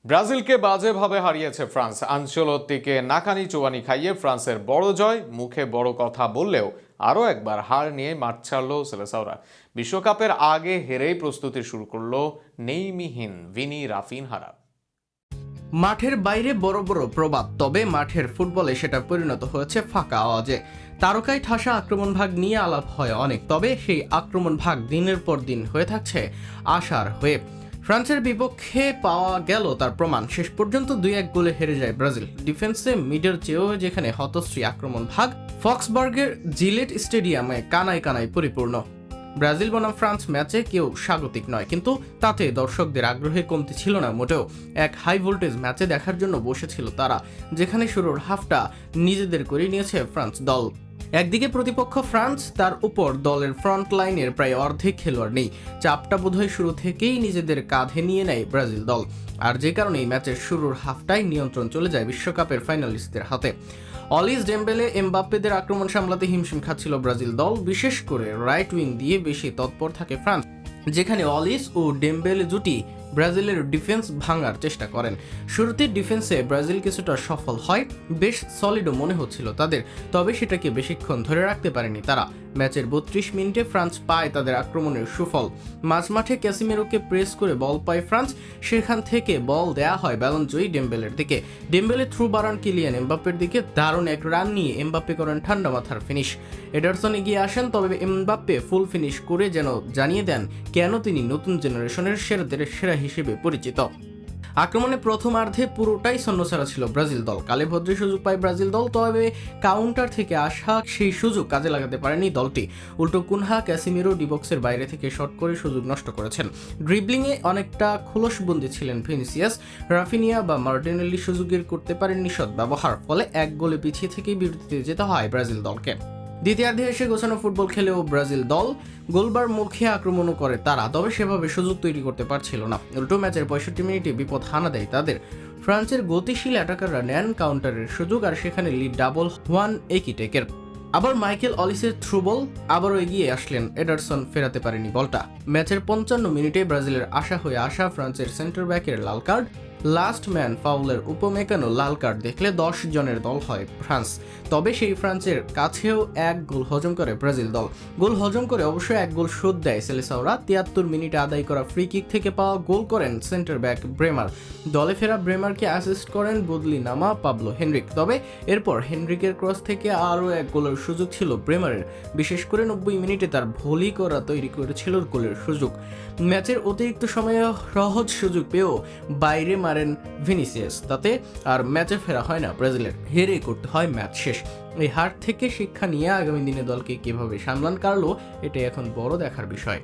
ব্রাজিলকে বাজেভাবে হারিয়েছে ফ্রান্স। আনচেলত্তিকে নাকানি চোবানি খাইয়ে ফ্রান্সের বড় জয়। মুখে বড় কথা বললেও আরও একবার হার নিয়ে মাঠ ছাড়ল সেলেসাওরা। বিশ্বকাপের আগে হেরেই প্রস্তুতি শুরু করলো নেইমিহীন ভিনি রাফিনহারা। মাঠের বাইরে বড় বড় প্রবাদ, তবে মাঠের ফুটবলে সেটা পরিণত হয়েছে ফাঁকা আওয়াজে। তারকায় ঠাসা আক্রমণ ভাগ নিয়ে আলাপ হয় অনেক, তবে সেই আক্রমণ ভাগ দিনের পর দিন হয়ে থাকছে আশার হয়ে। ফ্রান্সের বিপক্ষে পাওয়া গেল তার প্রমাণ। শেষ পর্যন্ত 2-1 গোলে হেরে যায় ব্রাজিল। ডিফেন্সে মিডের চেয়েও যেখানে হতশ্রী আক্রমণ ভাগ, ফক্সবার্গের জিলেট স্টেডিয়ামে কানায় কানায় পরিপূর্ণ। ব্রাজিল বনাম ফ্রান্স ম্যাচে কেউ স্বাগতিক নয়, কিন্তু তাতে দর্শকদের আগ্রহে কমতি ছিল না মোটেও। এক হাই ভোল্টেজ ম্যাচে দেখার জন্য বসেছিল তারা, যেখানে শুরুর হাফটা নিজেদের করে নিয়েছে ফ্রান্স দল। একদিকে প্রতিপক্ষ ফ্রান্স, তার উপর দলের ফ্রন্ট লাইনের প্রায় অর্ধেক খেলোয়াড় নেই। চাপটা বোধহয় শুরু থেকেই নিজেদের কাঁধে নিয়ে নেয় ব্রাজিল দল, আর যে কারণেই ম্যাচের শুরুর হাফটাই নিয়ন্ত্রণ চলে যায় বিশ্বকাপের ফাইনালিস্টদের হাতে। অলিস, ডেম্বেলে, এমবাপ্পেদের আক্রমণ সামলাতে হিমশিম খাচ্ছিল ব্রাজিল দল। বিশেষ করে রাইট উইং দিয়ে বেশি তৎপর থাকে ফ্রান্স, যেখানে অলিস ও ডেম্বেলে জুটি ব্রাজিলের ডিফেন্স ভাঙার চেষ্টা করেন। শুরুতে ডিফেন্সে ব্রাজিল কিছুটা সফল হয়, বেশ সলিডও মনে হচ্ছিল তাদের, তবে সেটাকে বেশিক্ষণ ধরে রাখতে পারেনি তারা। ম্যাচের 32 মিনিটে ফ্রান্স পায় তাদের আক্রমণের সুফল। মাঝমাঠে ক্যাসিমেরোকে প্রেস করে বল পায় ফ্রান্স, সেখান থেকে বল দেয়া হয় ব্যালনজয়ী ডেম্বেলের দিকে। ডেম্বেলে থ্রু বাড়ান কিলিয়ান এমবাপ্পের দিকে, দারুণ এক রান নিয়ে এমবাপ্পে করেন ঠান্ডা মাথার ফিনিশ। এডারসন এগিয়ে আসেন, তবে এমবাপ্পে ফুল ফিনিশ করে যেন জানিয়ে দেন কেন তিনি নতুন জেনারেশনের সেরাদের সেরা হিসেবে পরিচিত। আক্রমণে প্রথমার্ধে পুরোটাই ছন্নছাড়া ছিল ব্রাজিল দল। কালে ভদ্রে সুযোগ পায় ব্রাজিল দল, তবে কাউন্টার থেকে আসা সেই সুযোগ কাজে লাগাতে পারেনি দলটি। উল্টো কুনহা, ক্যাসিমিরো ডিবক্সের বাইরে থেকে শট করে সুযোগ নষ্ট করেছেন। ড্রিবলিংয়ে অনেকটা খোলসবন্দি ছিলেন ভিনিসিয়াস। রাফিনিয়া বা মার্টিনেল্লি সুযোগের করতে পারেননি সদ্ব্যবহার, ফলে 1 গোলে পিছিয়ে থেকেই বিরতিতে যেতে হয় ব্রাজিল দলকে। দ্বিতীয়ার্ধে এসে গোছানো ফুটবল খেলেও ব্রাজিল দল গোলবার মুখে আক্রমণও করে তারা, তবে সেভাবে সুযোগ তৈরি করতে পারছিল না। উল্টো ম্যাচের 65 মিনিটে বিপদ হানা দেয় তাদের। ফ্রান্সের গতিশীল অ্যাটাকাররা নেন কাউন্টারের সুযোগ, আর সেখানে লিড ডাবল ওয়ান একিটেকের। আবার মাইকেল অলিসের থ্রু বল, আবারও এগিয়ে আসলেন এডারসন, ফেরাতে পারেনি বলটা। ম্যাচের 55 মিনিটে ব্রাজিলের আশা হয়ে আসা ফ্রান্সের সেন্টার ব্যাকের লাল কার্ড, লাস্ট ম্যান ফাউলের উপমেকানো লাল কার্ড দেখলে 10 জনের দল হয় ফ্রান্স। তবে সেই ফ্রান্সের কাছেও 1 গোল হজম করে ব্রাজিল দল। গোল হজম করে অবশ্যই 1 গোল শোধ দেয় সেলেসাওরা। 73 মিনিটে আদায় করা ফ্রি কিক থেকে পাওয়া গোল করেন সেন্টার ব্যাক ব্রেমার। দলে ফেরা ব্রেমারকে অ্যাসিস্ট করেন বদলি নামা পাবলো হেনরিক। তবে এরপর হেনরিকের ক্রস থেকে আরও 1 গোলের সুযোগ ছিল ব্রেমারের। বিশেষ করে 90 মিনিটে তার ভলি করা তৈরি করেছিল গোলের সুযোগ। ম্যাচের অতিরিক্ত সময়ে সহজ সুযোগ পেয়েও বাইরে মারেন ভিনিসিয়াস, তাতে আর ম্যাচে ফেরা হয় না ব্রাজিলের। হেরে করতে হয় ম্যাচ শেষ। এই হার থেকে শিক্ষা নিয়ে আগামী দিনে দলকে কিভাবে সামলান কার্লো, এটাই এখন বড় দেখার বিষয়।